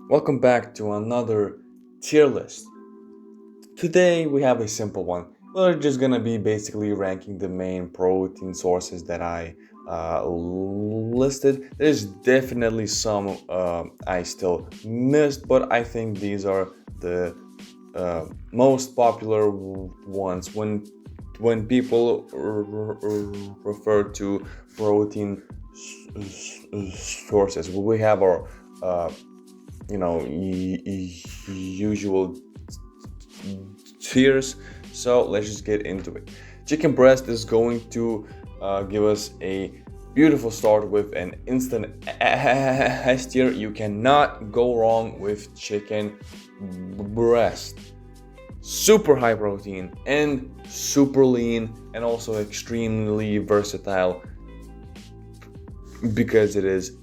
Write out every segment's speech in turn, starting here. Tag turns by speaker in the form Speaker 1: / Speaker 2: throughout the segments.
Speaker 1: Welcome back to another tier list. Today we have a simple one. We're just gonna be basically ranking the main protein sources that I listed. There's definitely some I still missed, but I think these are the most popular ones when people refer to protein sources. We have our usual tiers. So let's just get into it. Chicken breast is going to give us a beautiful start with an instant S tier. You cannot go wrong with chicken breast. Super high protein and super lean, and also extremely versatile because it is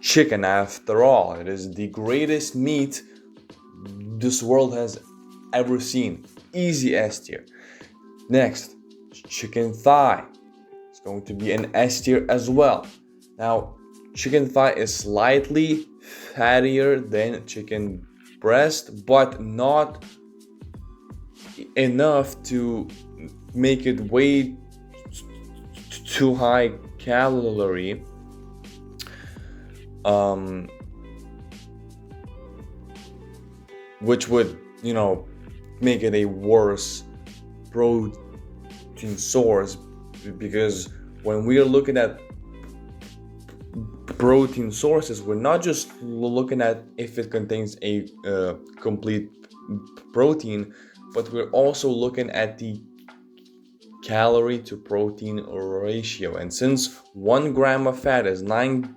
Speaker 1: chicken. After all, it is the greatest meat this world has ever seen. Easy S tier. Next, chicken thigh. It's going to be an S tier as well. Now, chicken thigh is slightly fattier than chicken breast, but not enough to make it way too high calorie. Which would, make it a worse protein source, because when we are looking at protein sources, we're not just looking at if it contains a complete protein, but we're also looking at the calorie to protein ratio. And since 1 gram of fat is 9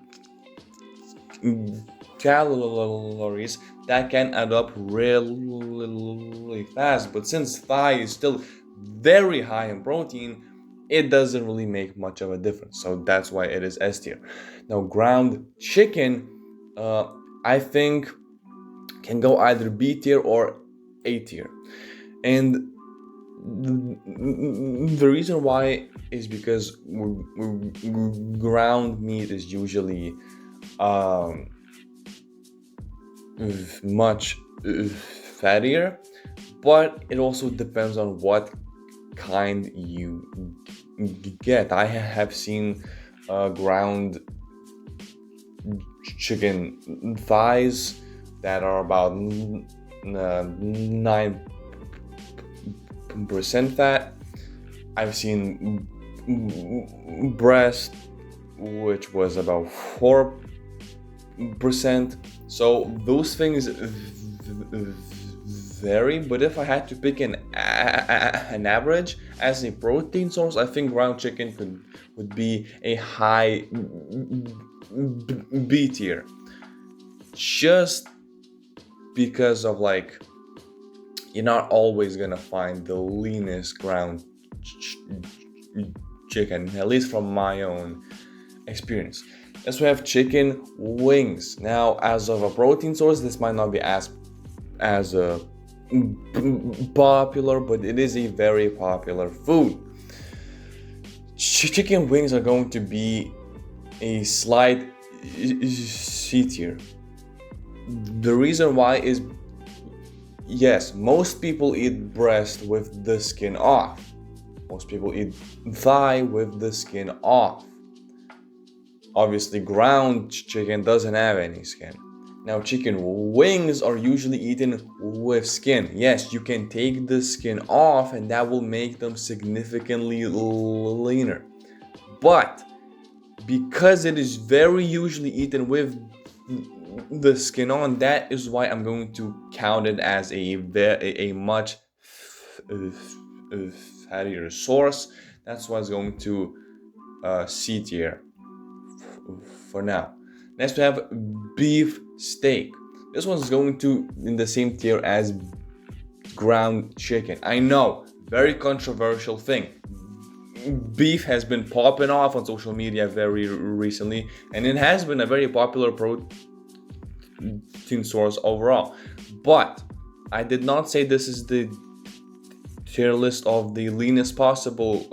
Speaker 1: calories, that can add up really fast. But since thigh is still very high in protein, it doesn't really make much of a difference. So that's why it is S tier. Now, ground chicken, I think, can go either B tier or A tier. And the reason why is because ground meat is usually much fattier, but it also depends on what kind you get. I have seen ground chicken thighs that are about 9% fat. I've seen breast which was about 4%. So those things vary, but if I had to pick an average as a protein source, I think ground chicken would be a high B tier, just because of you're not always gonna find the leanest ground chicken, at least from my own experience. Next, we have chicken wings. Now, as of a protein source, this might not be as popular, but it is a very popular food. Chicken wings are going to be a slight C tier. The reason why is, yes, most people eat breast with the skin off. Most people eat thigh with the skin off. Obviously, ground chicken doesn't have any skin. Now, chicken wings are usually eaten with skin. Yes, you can take the skin off and that will make them significantly leaner. But because it is very usually eaten with the skin on, that is why I'm going to count it as a much fattier source. That's why it's going to C tier for now. Next, we have beef steak. This one's going to in the same tier as ground chicken. I know, very controversial thing. Beef has been popping off on social media very recently, and it has been a very popular protein source overall. But I did not say this is the tier list of the leanest possible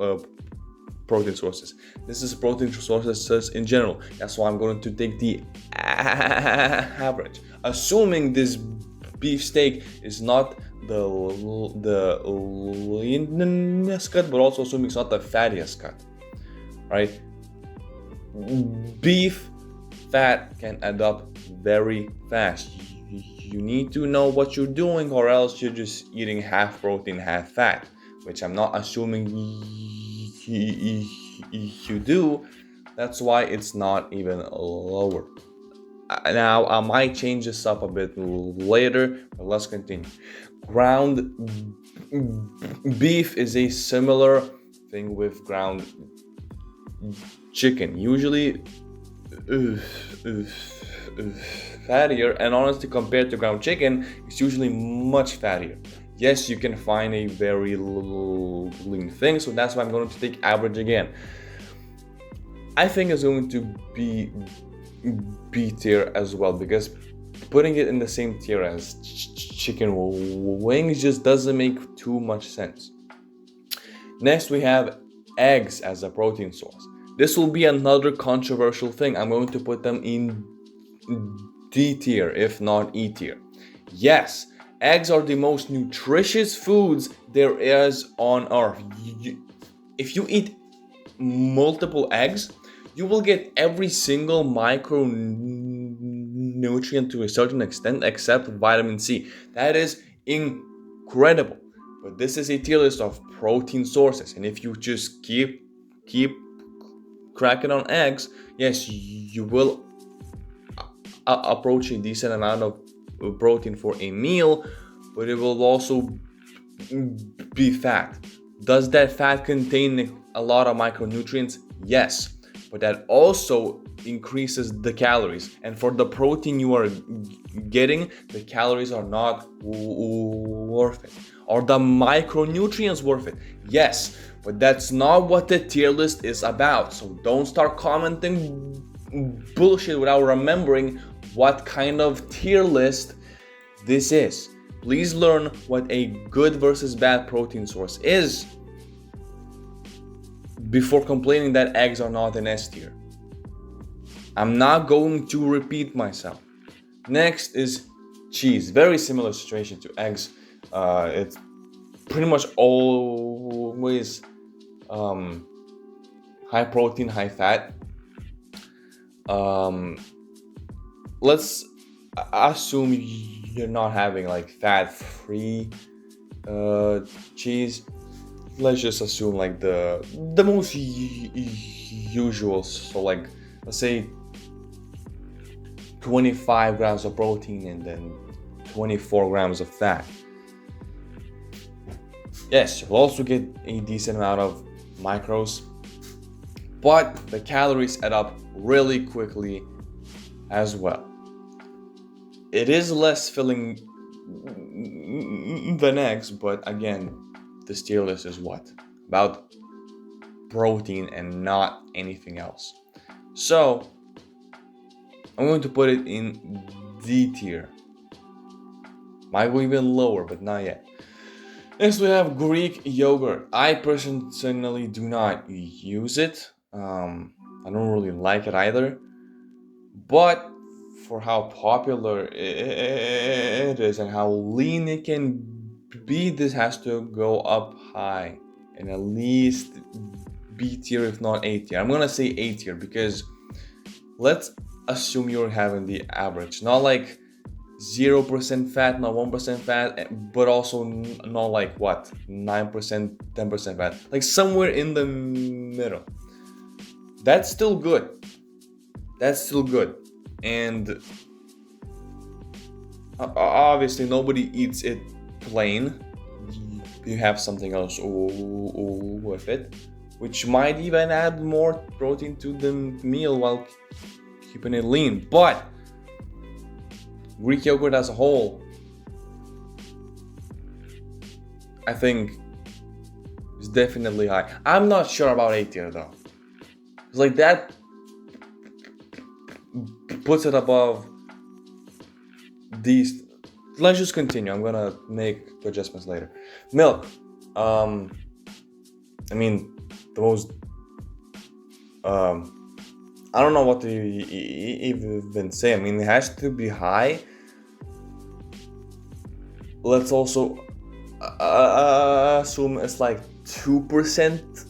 Speaker 1: protein sources. This is protein sources in general. That's why I'm going to take the average. Assuming this beef steak is not the leanest cut, but also assuming it's not the fattiest cut, right? Beef fat can add up very fast. You need to know what you're doing, or else you're just eating half protein, half fat, which I'm not assuming you do. That's why it's not even lower. Now, I might change this up a bit later, but let's continue. Ground beef is a similar thing with ground chicken. Usually fattier, and honestly, compared to ground chicken, it's usually much fattier. Yes, you can find a very lean thing, so that's why I'm going to take average again. I think it's going to be B tier as well, because putting it in the same tier as chicken wings just doesn't make too much sense. Next, we have eggs as a protein source. This will be another controversial thing. I'm going to put them in D tier, if not E tier. Yes, eggs are the most nutritious foods there is on earth. If you eat multiple eggs, you will get every single micronutrient to a certain extent except vitamin C. That is incredible. But this is a tier list of protein sources, and if you just keep cracking on eggs, yes, you will approach a decent amount of protein for a meal, but it will also be fat. Does that fat contain a lot of micronutrients? Yes, but that also increases the calories, and for the protein you are getting, the calories are not worth it. Are the micronutrients worth it? Yes, but that's not what the tier list is about. So don't start commenting bullshit without remembering what kind of tier list this is. Please learn what a good versus bad protein source is before complaining that eggs are not an S tier. I'm not going to repeat myself. Next is cheese. Very similar situation to eggs. It's pretty much always high protein, high fat. Let's assume you're not having like fat-free cheese. Let's just assume like the most usual. So like, let's say 25 grams of protein and then 24 grams of fat. Yes, you'll also get a decent amount of macros, but the calories add up really quickly as well. It is less filling than eggs, but again, this tier list is what? About protein and not anything else. So, I'm going to put it in D tier. Might go even lower, but not yet. Next we have Greek yogurt. I personally do not use it. I don't really like it either. But for how popular it is and how lean it can be, this has to go up high and at least B tier, if not A tier. I'm gonna say A tier because let's assume you're having the average, not like 0% fat, not 1% fat, but also not like what, 9%, 10% fat, like somewhere in the middle. That's still good. And obviously nobody eats it plain. You have something else with it, which might even add more protein to the meal while keeping it lean. But Greek yogurt as a whole, I think, is definitely high. I'm not sure about A tier though. It's like that puts it above these. Let's just continue. I'm gonna make the adjustments later. Milk. I mean, the most I don't know what to even say. I mean, it has to be high. Let's also assume it's like 2%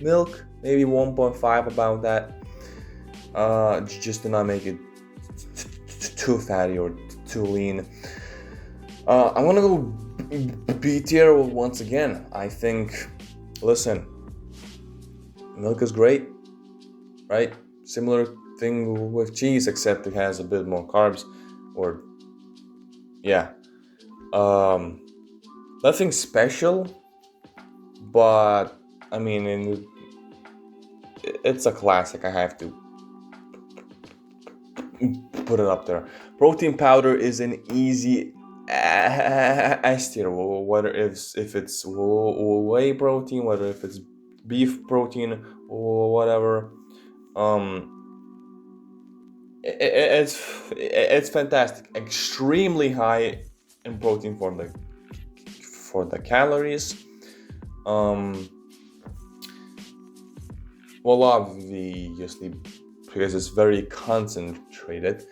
Speaker 1: milk, maybe 1.5, about that. Just to not make it too fatty or too lean. I'm gonna go B tier once again. I think, listen, milk is great, right? Similar thing with cheese, except it has a bit more carbs, or yeah. Nothing special, but I mean, it's a classic. I have to put it up there. Protein powder is an easy S tier. Whether if it's whey protein, whether if it's beef protein or whatever. It's fantastic. Extremely high in protein for the calories. Well, obviously, because it's very concentrated.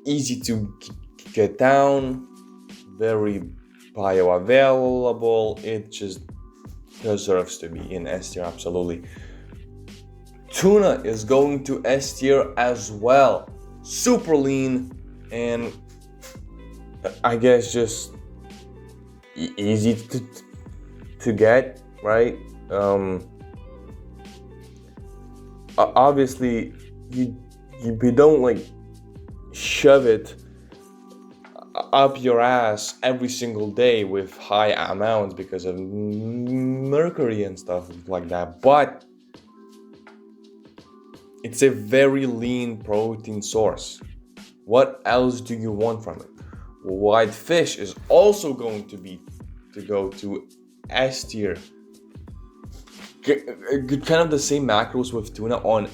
Speaker 1: Easy to get down, very bioavailable. It just deserves to be in S tier, absolutely. Tuna is going to S tier as well. Super lean and I guess just easy to get, right? Obviously, you don't like shove it up your ass every single day with high amounts because of mercury and stuff like that, but it's a very lean protein source. What else do you want from it? White fish is also going to go to S tier. Kind of the same macros with tuna on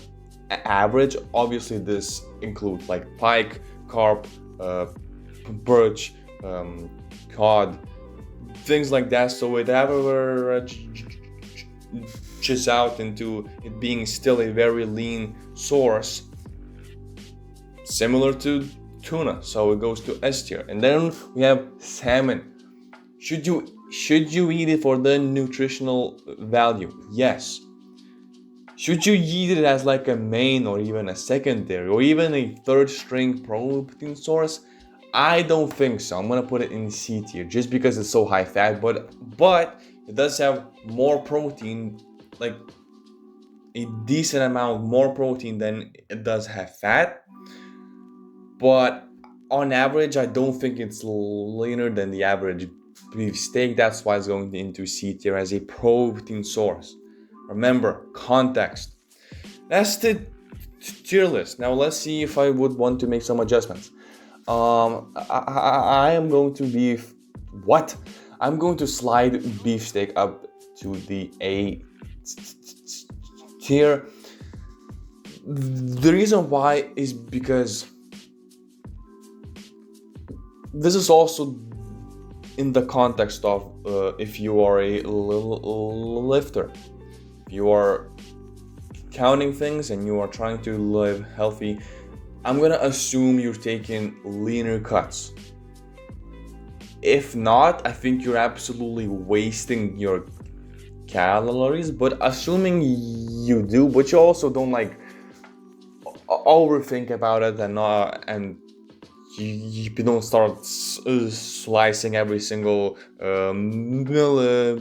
Speaker 1: average. Obviously, this includes like pike, carp, perch, cod, things like that. So it averages out into it being still a very lean source, similar to tuna. So it goes to S tier. And then we have salmon. Should you eat it for the nutritional value? Yes. Should you eat it as like a main or even a secondary or even a third string protein source? I don't think so. I'm gonna put it in C tier just because it's so high fat, but it does have more protein, like a decent amount more protein than it does have fat. But on average, I don't think it's leaner than the average beef steak. That's why it's going into C tier as a protein source. Remember, context. That's the tier list. Now let's see if I would want to make some adjustments. I am going to be I'm going to slide beefsteak up to the A tier. The reason why is because this is also in the context of if you are a lifter, if you are counting things and you are trying to live healthy, I'm gonna assume you're taking leaner cuts. If not, I think you're absolutely wasting your calories. But assuming you do, but you also don't like overthink about it and you don't start slicing every single milligram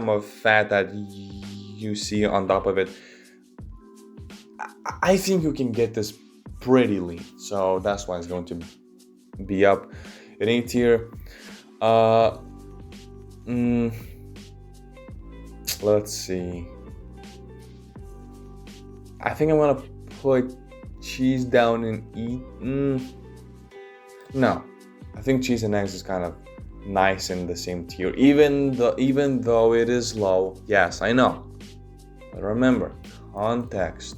Speaker 1: of fat that you see on top of it. I think you can get this pretty lean, so that's why it's going to be up in A tier. Let's see. I think I'm gonna put cheese down in E. No, I think cheese and eggs is kind of nice in the same tier, even though it is low. Yes, I know, but remember, context.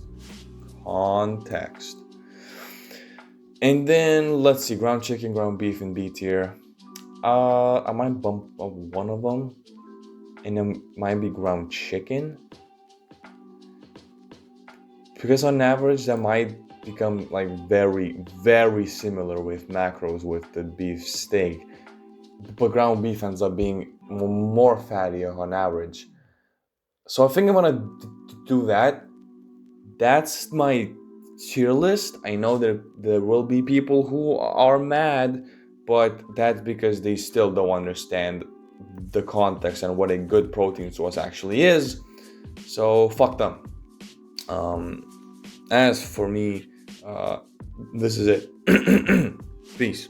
Speaker 1: And then let's see, ground chicken, ground beef in B tier. I might bump up one of them. and it might be ground chicken, because on average that might become like very, very similar with macros with the beef steak, but ground beef ends up being more fatty on average. So I think I'm gonna do that. That's my tier list. I know that there will be people who are mad, but that's because they still don't understand the context and what a good protein source actually is. So fuck them. As for me, this is it. Peace.